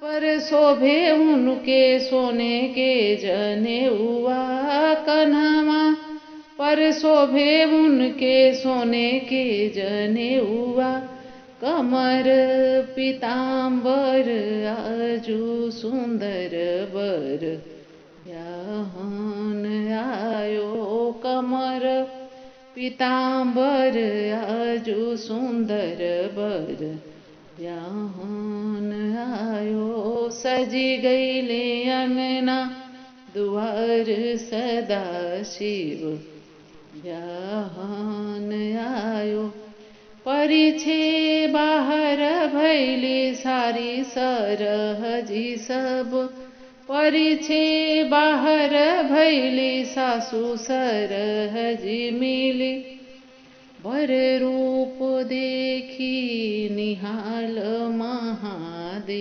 पर शोभे उनके सोने के जनेउआ कन्हवा, पर शोभे उनके सोने के जनेउआ। कमर पीताम्बर आजू सुंदर बर ब्याहन आयो। कमर पीताम्बर आजू सुंदर बर ब्याहन आयो। सजी गईले अंगना दुआर सदा शिव ब्याहन आयो। परिछे बाहर भैली सारी सरहजी सब, परिछे बाहर भैली सासू सरहजी मिली। बर रूप देखी निहाल महादेव।